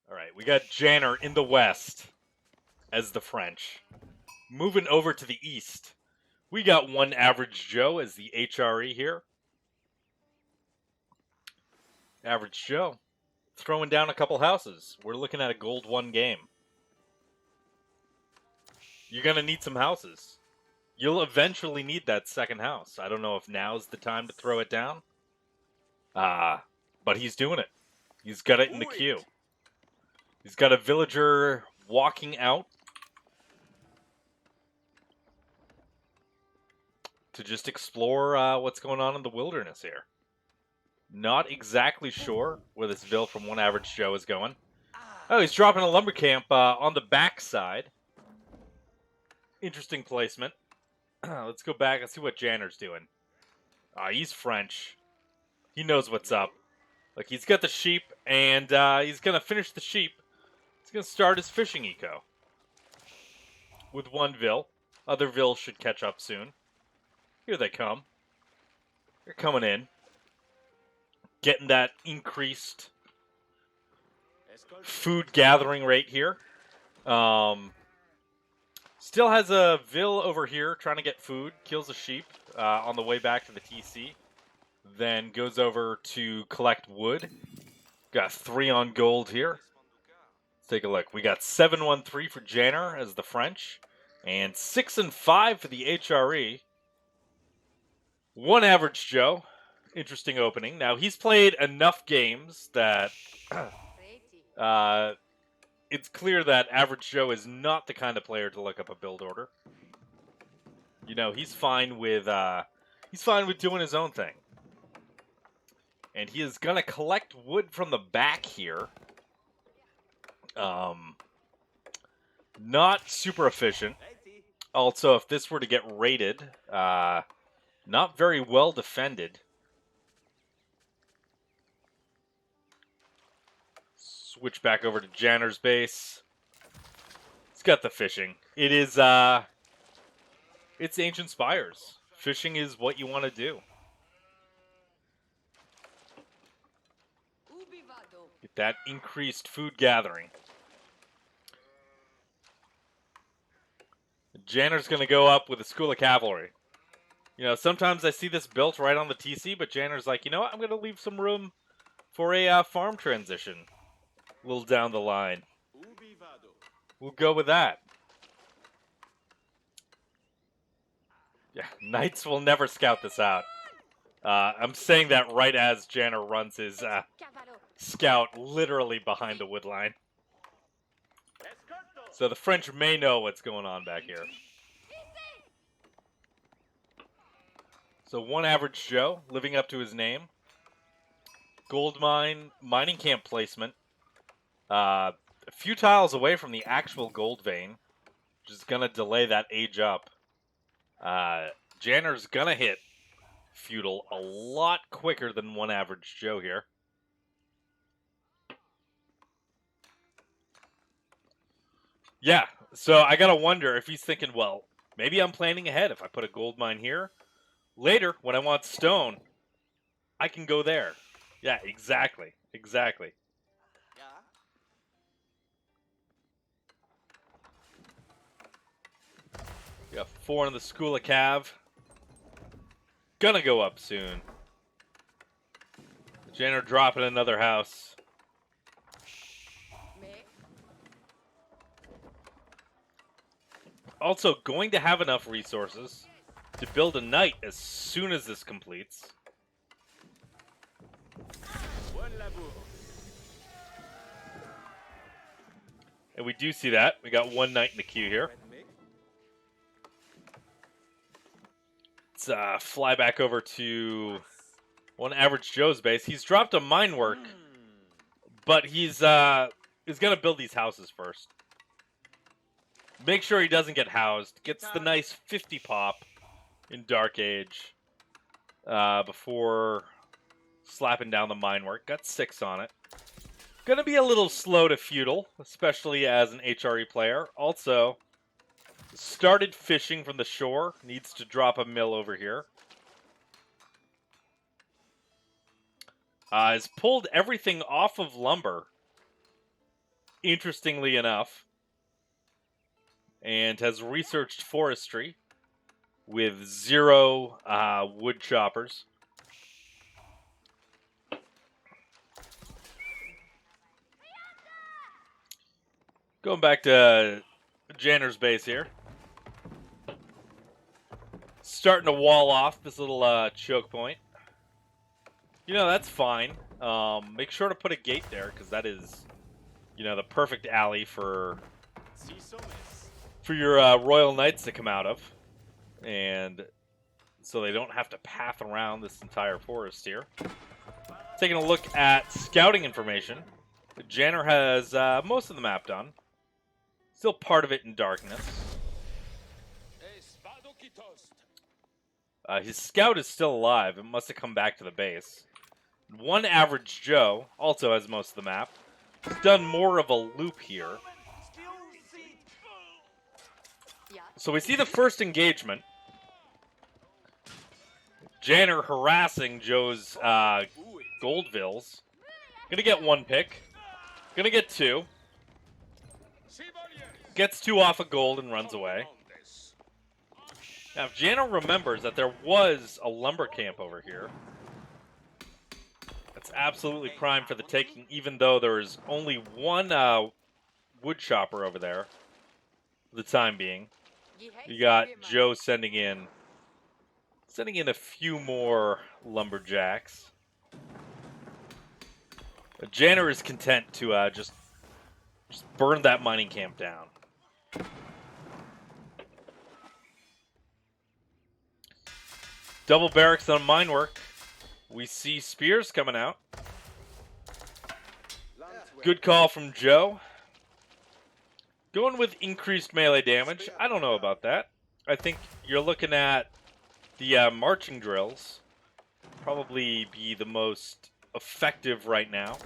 All right, we got Janner in the west as the French. Moving over to the east, we got OneAverageJoe as the HRE here. Average Joe throwing down a couple houses. We're looking at a gold 1 game. You're going to need some houses. You'll eventually need that second house. I don't know if now's the time to throw it down. But he's doing it. He's got it in the queue. He's got a villager walking out to just explore what's going on in the wilderness here. Not exactly sure where this bill from OneAverageJoe is going. Oh, he's dropping a lumber camp on the back side. Interesting placement. Let's go back and see what Janner's doing. He's French. He knows what's up. Like, he's got the sheep, and he's going to finish the sheep. He's going to start his fishing eco. With one vill. Other vills should catch up soon. Here they come. They're coming in. Getting that increased food gathering rate here. Still has a vill over here trying to get food. Kills a sheep on the way back to the TC. Then goes over to collect wood. Got 3 on gold here. Let's take a look. We got 7-1-3 for Janner as the French. And 6-5 for the HRE. OneAverageJoe. Interesting opening. Now, he's played enough games that it's clear that Average Joe is not the kind of player to look up a build order. You know, he's fine with doing his own thing. And he is gonna collect wood from the back here. Not super efficient. Also, if this were to get raided, not very well defended. Switch back over to Janner's base. It's got the fishing. It is, it's Ancient Spires. Fishing is what you want to do. Get that increased food gathering. Janner's going to go up with a school of cavalry. You know, sometimes I see this built right on the TC, but Janner's like, you know what? I'm going to leave some room for a farm transition. A little down the line. We'll go with that. Yeah, Knights will never scout this out. I'm saying that right as Janner runs his scout literally behind the wood line. So the French may know what's going on back here. So OneAverageJoe, living up to his name. Gold mine, mining camp placement. A few tiles away from the actual gold vein, which is going to delay that age up. Janner's going to hit feudal a lot quicker than OneAverageJoe here. Yeah, so I got to wonder if he's thinking, well, maybe I'm planning ahead. If I put a gold mine here, later, when I want stone, I can go there. Yeah, exactly. Exactly. We got 4 in the School of Cav. Gonna go up soon. Janner dropping another house. Also, going to have enough resources to build a knight as soon as this completes. And we do see that. We got 1 knight in the queue here. Let's fly back over to OneAverageJoe's base. He's dropped a mine work, but he's going to build these houses first. Make sure he doesn't get housed. Gets the nice 50 pop in Dark Age before slapping down the mine work. Got 6 on it. Gonna be a little slow to feudal, especially as an HRE player. Also, started fishing from the shore. Needs to drop a mill over here. Has pulled everything off of lumber interestingly enough, and has researched forestry with 0 wood choppers. Going back to Janner's base here. Starting to wall off this little choke point. You know, that's fine. Make sure to put a gate there, because that is, you know, the perfect alley for your Royal Knights to come out of. And so they don't have to path around this entire forest here. Taking a look at scouting information. Janner has most of the map done. Still part of it in darkness. His scout is still alive. It must have come back to the base. OneAverageJoe also has most of the map. He's done more of a loop here. So we see the first engagement. Janner harassing Joe's Goldvilles. Gonna get 1 pick. Gonna get 2. Gets 2 off of gold and runs away. Now, if Janner remembers that there was a lumber camp over here, that's absolutely prime for the taking, even though there is only 1 wood chopper over there for the time being. You got Joe sending in a few more lumberjacks. Janner is content to just burn that mining camp down. Double barracks on mine work. We see spears coming out. Good call from Joe. Going with increased melee damage. I don't know about that. I think you're looking at the marching drills. Probably be the most effective right now.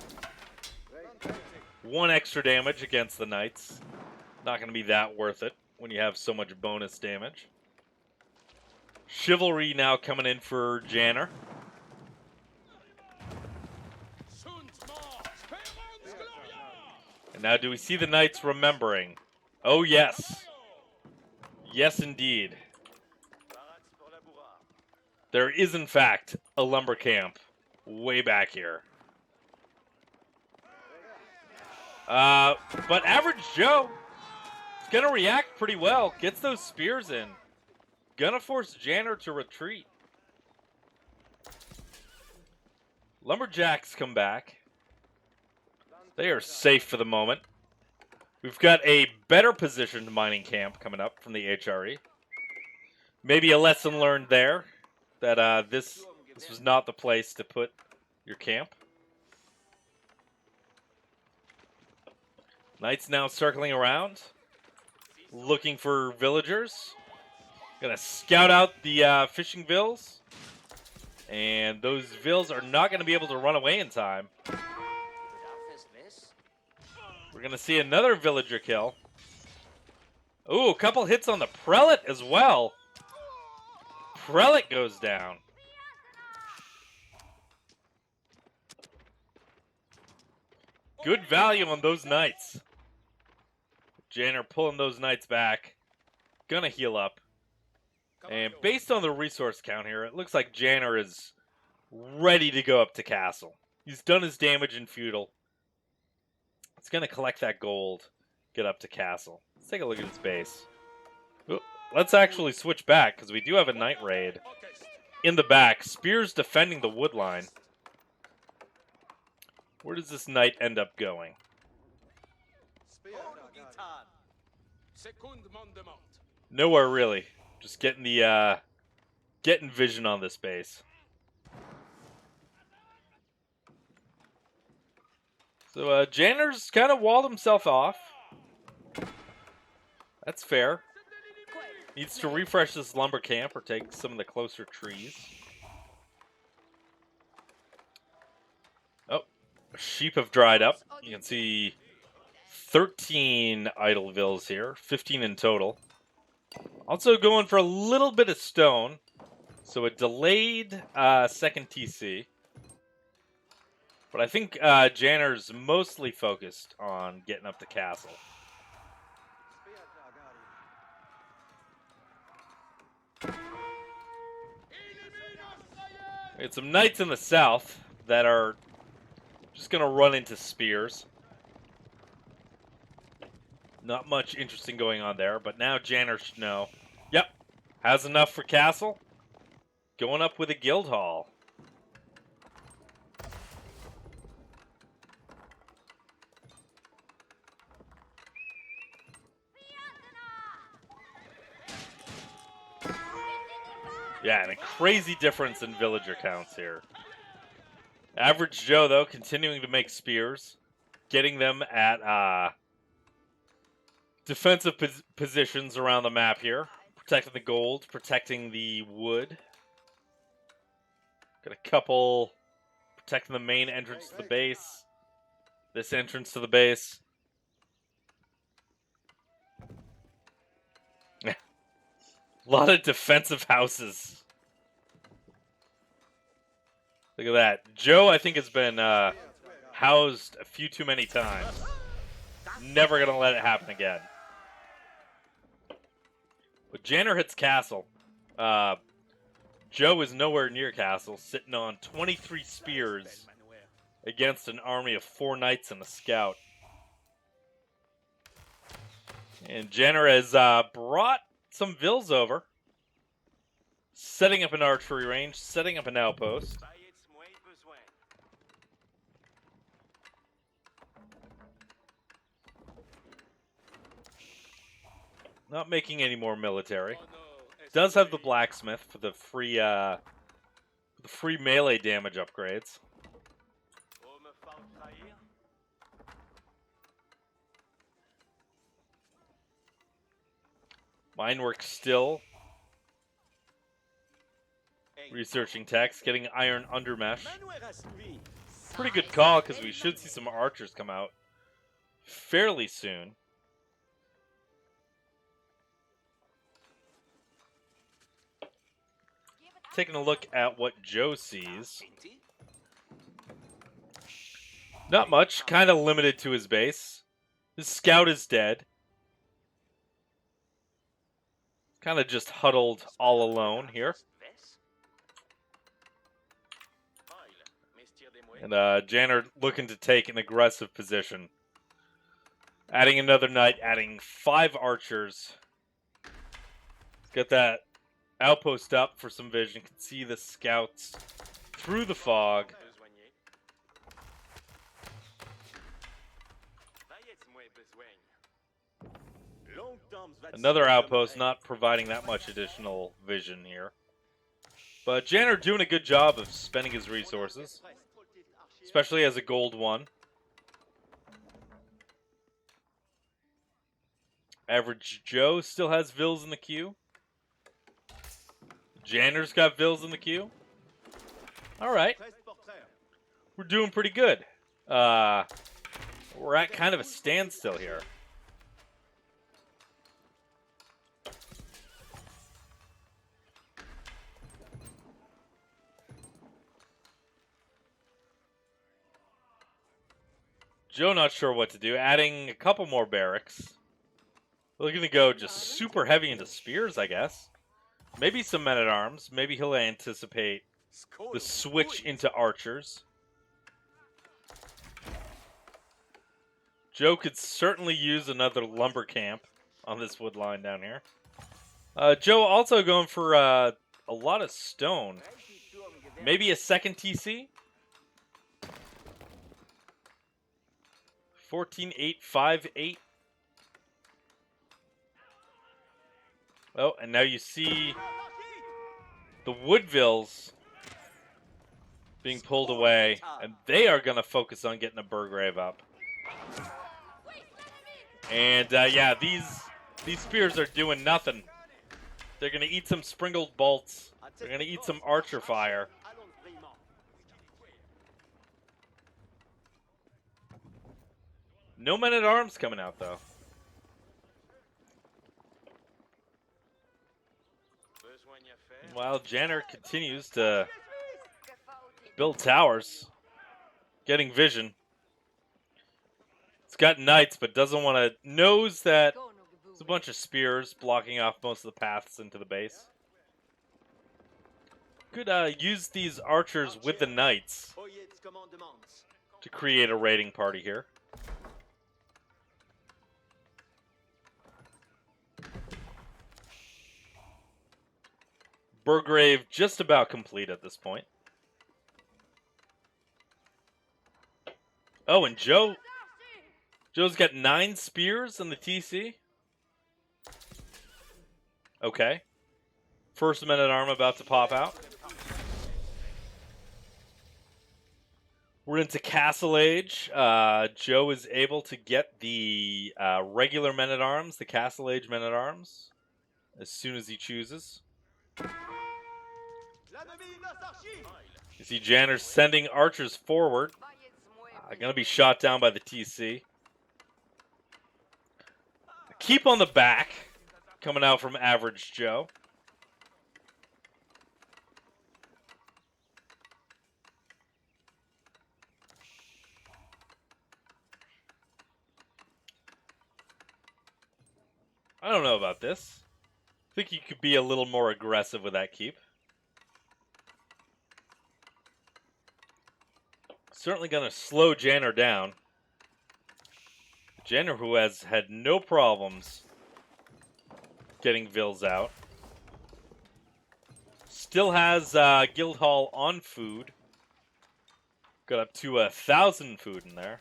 1 extra damage against the knights. Not going to be that worth it when you have so much bonus damage. Chivalry now coming in for Janner. And now do we see the knights remembering? Oh, yes. Yes, indeed. There is, in fact, a lumber camp way back here. But Average Joe is going to react pretty well. Gets those spears in. Gonna force Janner to retreat. Lumberjacks come back. They are safe for the moment. We've got a better positioned mining camp coming up from the HRE. Maybe a lesson learned there, that this was not the place to put your camp. Knights now circling around, looking for villagers. Gonna scout out the fishing vills, and those vills are not gonna be able to run away in time. We're gonna see another villager kill. Ooh, a couple hits on the prelate as well. Prelate goes down. Good value on those knights. Janner pulling those knights back. Gonna heal up. And based on the resource count here, it looks like Janner is ready to go up to castle. He's done his damage in feudal. It's going to collect that gold, get up to castle. Let's take a look at his base. Let's actually switch back, because we do have a knight raid in the back. Spears defending the wood line. Where does this knight end up going? Nowhere really. Just getting the getting vision on this base. So Janner's kind of walled himself off. That's fair. Needs to refresh this lumber camp or take some of the closer trees. Oh, sheep have dried up. You can see 13 idle vills here, 15 in total. Also going for a little bit of stone. So a delayed second TC. But I think Janner's mostly focused on getting up the castle. We had some knights in the south that are just going to run into spears. Not much interesting going on there, but now Janner should know. Yep, has enough for castle. Going up with a guild hall. Yeah, and a crazy difference in villager counts here. Average Joe, though, continuing to make spears. Getting them at defensive positions around the map here. Protecting the gold, protecting the wood. Got a couple protecting the main entrance to the base. This entrance to the base. A lot of defensive houses. Look at that. Joe, I think, has been housed a few too many times. Never going to let it happen again. But Janner hits castle. Joe is nowhere near castle, sitting on 23 spears against an army of 4 knights and a scout. And Janner has brought some vills over. Setting up an archery range, setting up an outpost. Not making any more military. Does have the blacksmith for the free melee damage upgrades. Minework still researching text, getting iron undermesh. Pretty good call because we should see some archers come out fairly soon. Taking a look at what Joe sees. Not much, kind of limited to his base. His scout is dead. Kind of just huddled all alone here. And Janner looking to take an aggressive position. Adding another knight, adding 5 archers. Get that outpost up for some vision. Can see the scouts through the fog. Another outpost not providing that much additional vision here. But Janner doing a good job of spending his resources. Especially as a gold one. Average Joe still has vills in the queue. Janner's got vills in the queue. Alright. We're doing pretty good. We're at kind of a standstill here. Joe not sure what to do. Adding a couple more barracks. We're going to go just super heavy into spears, I guess. Maybe some men-at-arms. Maybe he'll anticipate the switch into archers. Joe could certainly use another lumber camp on this wood line down here. Joe also going for a lot of stone. Maybe a second TC? 14,858. Oh, and now you see the Woodvilles being pulled away, and they are going to focus on getting a Burgrave up. And yeah, these spears are doing nothing. They're going to eat some sprinkled bolts. They're going to eat some archer fire. No men-at-arms coming out, though. While Janner continues to build towers. getting vision. It's got knights, but doesn't want to. Knows that there's a bunch of spears blocking off most of the paths into the base. Could use these archers with the knights to create a raiding party here. Burgrave just about complete at this point. Oh, and Joe's got 9 spears in the TC. Okay. First men-at-arm about to pop out. We're into Castle Age. Joe is able to get the regular men-at-arms, the Castle Age men-at-arms, as soon as he chooses. You see Janner sending archers forward. Going to be shot down by the TC. Keep on the back, coming out from Average Joe. I don't know about this. I think you could be a little more aggressive with that keep. Certainly going to slow Janner down. Janner, who has had no problems getting Vils out. Still has Guildhall on food. Got up to 1,000 food in there.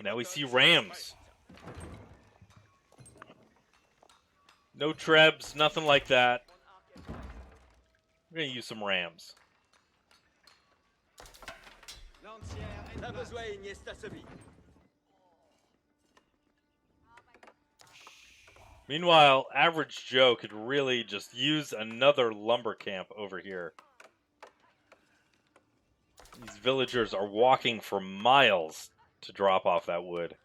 Now we see Rams. No Trebs, nothing like that. We're going to use some Rams. Meanwhile, Average Joe could really just use another lumber camp over here. These villagers are walking for miles to drop off that wood.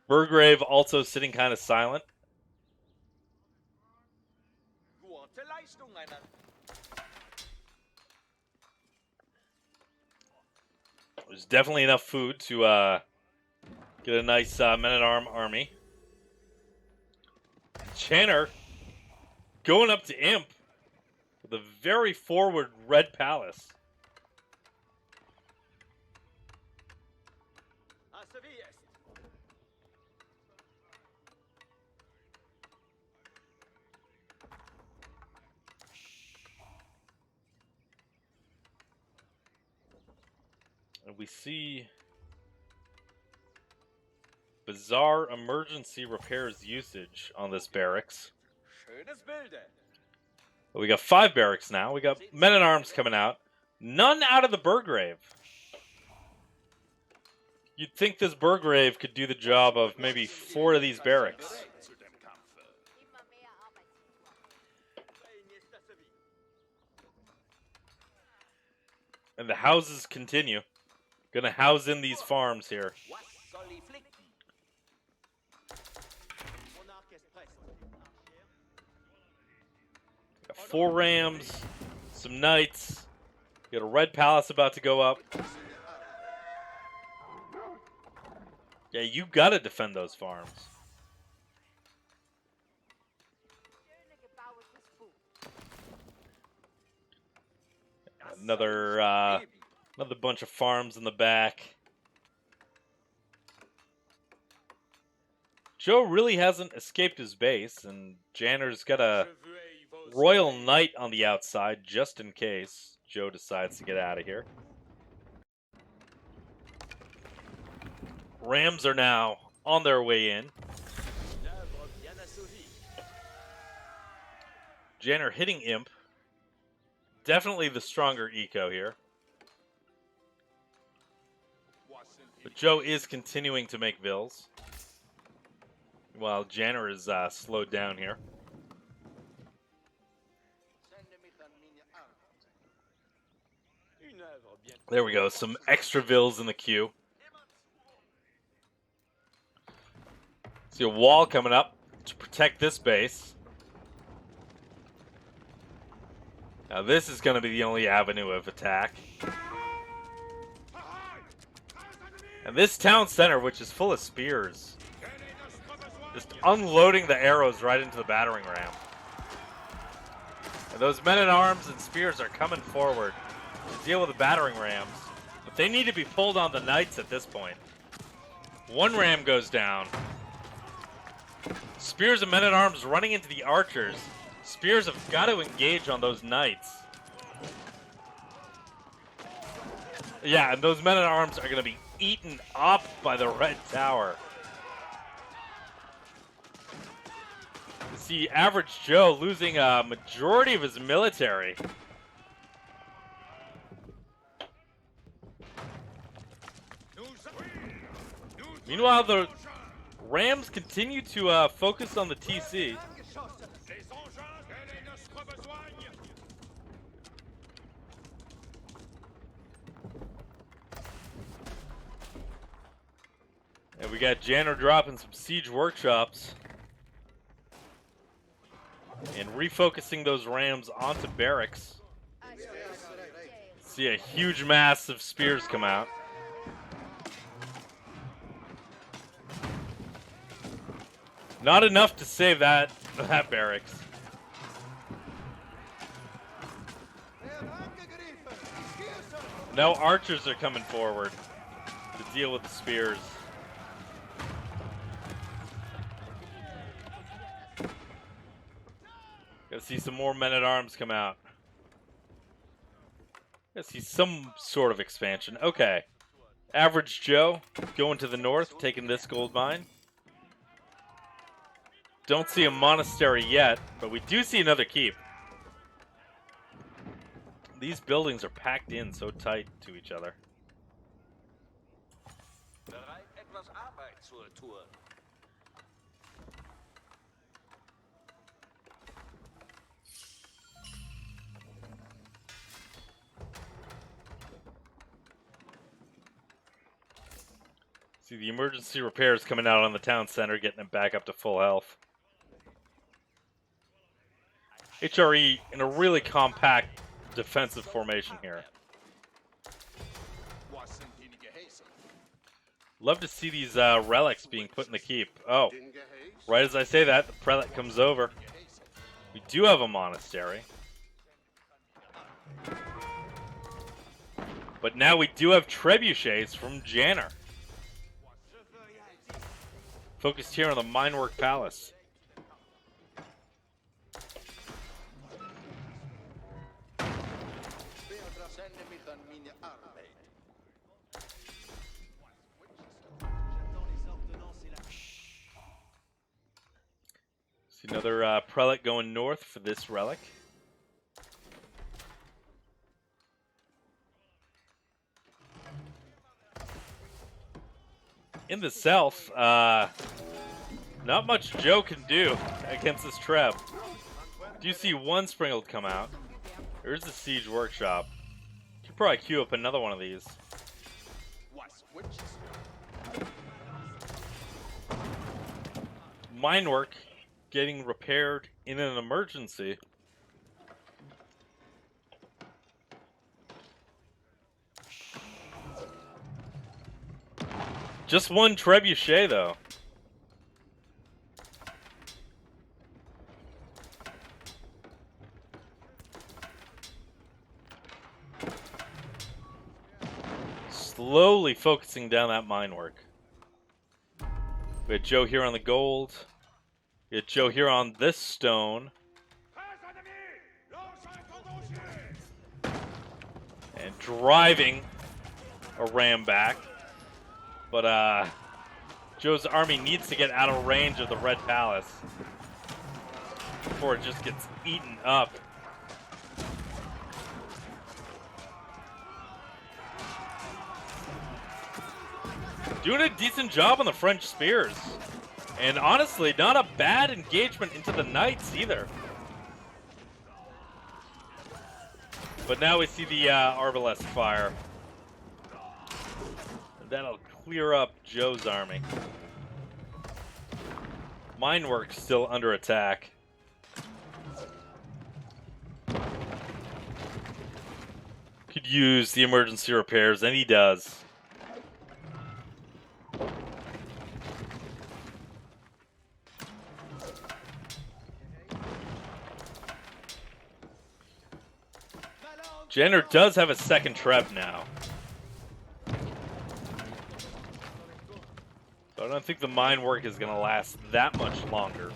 Burgrave also sitting kind of silent. There's definitely enough food to get a nice men-at-arm army. Channer going up to Imp with a very forward red palace. And we see bizarre emergency repairs usage on this barracks. But we got 5 barracks now. We got men-at-arms coming out. None out of the Burgrave. You'd think this Burgrave could do the job of maybe 4 of these barracks. And the houses continue. Gonna house in these farms here. Got 4 Rams, some Knights. Got a Red Palace about to go up. Yeah, you gotta defend those farms. Another bunch of farms in the back. Joe really hasn't escaped his base, and Janner's got a Royal Knight on the outside just in case Joe decides to get out of here. Rams are now on their way in. Janner hitting Imp. Definitely the stronger eco here. But Joe is continuing to make Vils, while Janner is slowed down here. There we go, some extra Vils in the queue. See a wall coming up to protect this base. Now this is going to be the only avenue of attack. And this town center, which is full of spears, just unloading the arrows right into the battering ram. And those men-at-arms and spears are coming forward to deal with the battering rams. But they need to be pulled on the knights at this point. One ram goes down. Spears and men-at-arms running into the archers. Spears have got to engage on those knights. Yeah, and those men-at-arms are going to be eaten up by the red tower. You see Average Joe losing a majority of his military. Meanwhile, the Rams continue to focus on the TC. And we got Janner dropping some siege workshops and refocusing those Rams onto barracks. See a huge mass of spears come out. Not enough to save that barracks. Now archers are coming forward to deal with the spears. Gotta see some more men-at-arms come out. Gotta see some sort of expansion. Okay. Average Joe going to the north, taking this gold mine. Don't see a monastery yet, but we do see another keep. These buildings are packed in so tight to each other. See the emergency repairs coming out on the town center, getting them back up to full health. HRE in a really compact defensive formation here. Love to see these relics being put in the keep. Oh, right as I say that, the prelate comes over. We do have a monastery. But now we do have trebuchets from Janner. Focused here on the Minework Palace. See another prelate going north for this relic. In the south, not much Joe can do against this treb. Do you see one Springled come out? There's the siege workshop. You could probably queue up another one of these. Minework getting repaired in an emergency. Just one trebuchet, though. Slowly focusing down that minework. We had Joe here on the gold. We had Joe here on this stone. And driving a ram back. But Joe's army needs to get out of range of the Red Palace before it just gets eaten up. Doing a decent job on the French spears. And honestly, not a bad engagement into the knights either. But now we see the arbalest fire. That'll clear up Joe's army. Minework's still under attack. could use the emergency repairs, and he does. Jenner does have a second Treb now. So I don't think the mine work is going to last that much longer.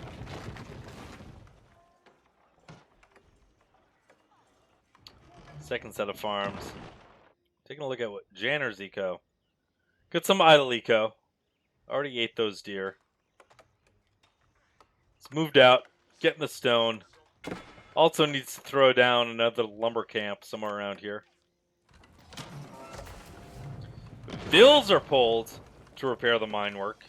Second set of farms. Taking a look at what Janner's eco. Got some idle eco. Already ate those deer. It's moved out. Getting the stone. Also needs to throw down another lumber camp somewhere around here. Bills are pulled to repair the mine work.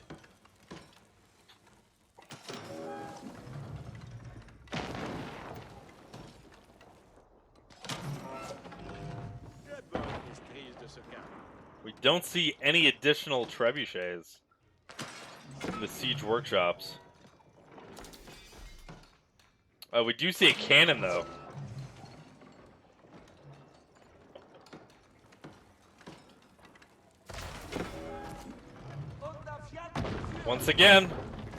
We don't see any additional trebuchets in the siege workshops. We do see a cannon, though. Once again,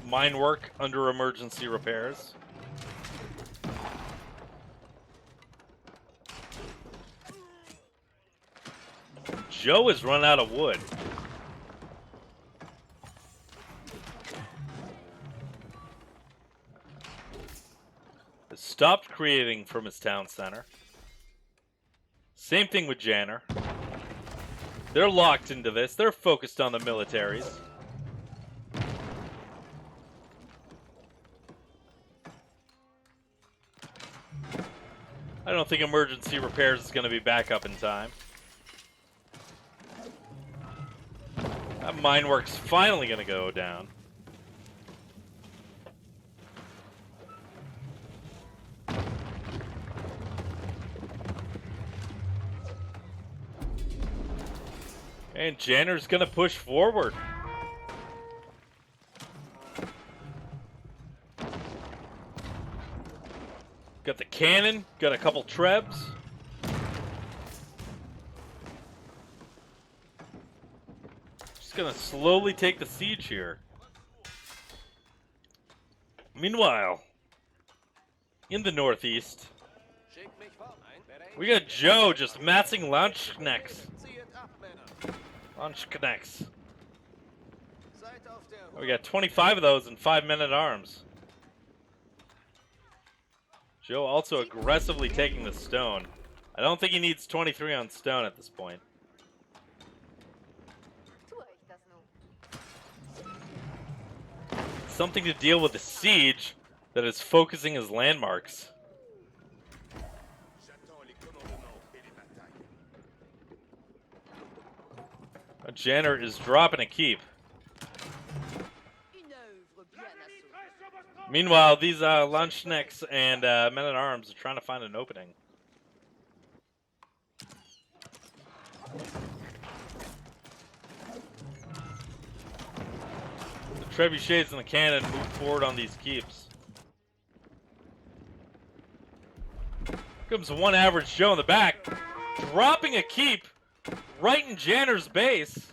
mine work under emergency repairs. Joe has run out of wood. Has stopped creating from his town center. Same thing with Janner. They're locked into this. They're focused on the militaries. I don't think emergency repairs is going to be back up in time. That mine work's finally going to go down. And Janner's going to push forward. Got the cannon, got a couple trebs. Just gonna slowly take the siege here. Meanwhile, in the northeast, we got Joe just massing Launchknecks. We got 25 of those and 5 men at arms. Joe also aggressively taking the stone. I don't think he needs 23 on stone at this point. Something to deal with the siege that is focusing his landmarks. Janner is dropping a keep. Meanwhile, these Lunchnecks and men-at-arms are trying to find an opening. The trebuchets and the cannon move forward on these keeps. Comes OneAverageJoe in the back, dropping a keep right in Janner's base.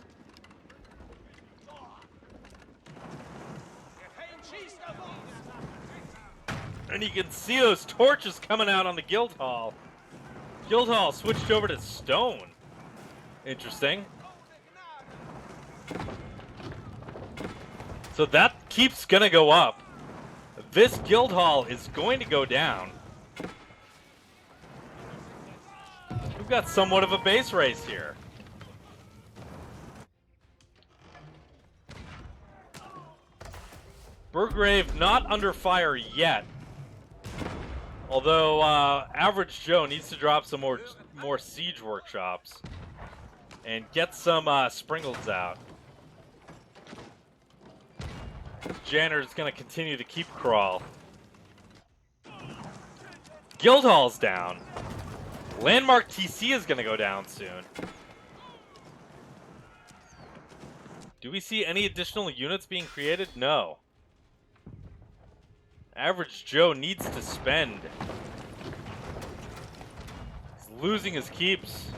And you can see those torches coming out on the Guildhall. Guildhall switched over to stone. Interesting. So that keep's gonna go up. This Guildhall is going to go down. We've got somewhat of a base race here. Burgrave not under fire yet. Although Average Joe needs to drop some more siege workshops and get some Springles out. Janner is going to continue to keep crawl. Guildhall's down. Landmark TC is going to go down soon. Do we see any additional units being created? No. Average Joe needs to spend. He's losing his keeps.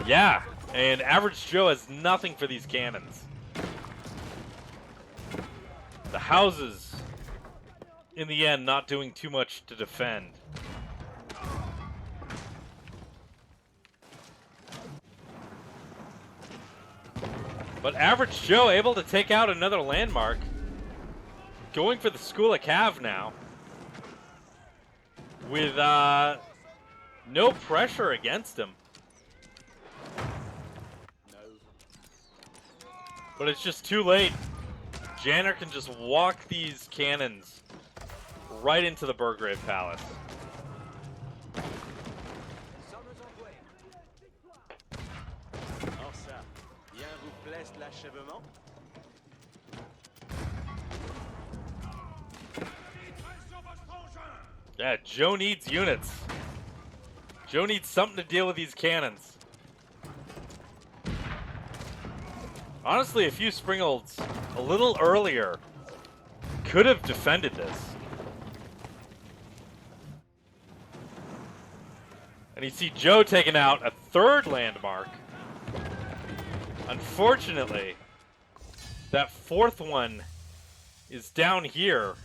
Yeah, and Average Joe has nothing for these cannons. The houses, in the end, not doing too much to defend. But Average Joe able to take out another landmark. Going for the School of Cav now. With no pressure against him. But it's just too late. Janner can just walk these cannons right into the Burgrave Palace. Yeah, Joe needs units. Joe needs something to deal with these cannons. Honestly, a few Springolds a little earlier could have defended this. And you see Joe taking out a third landmark. Unfortunately, that fourth one is down here.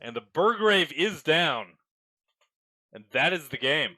And the Burgrave is down. And that is the game.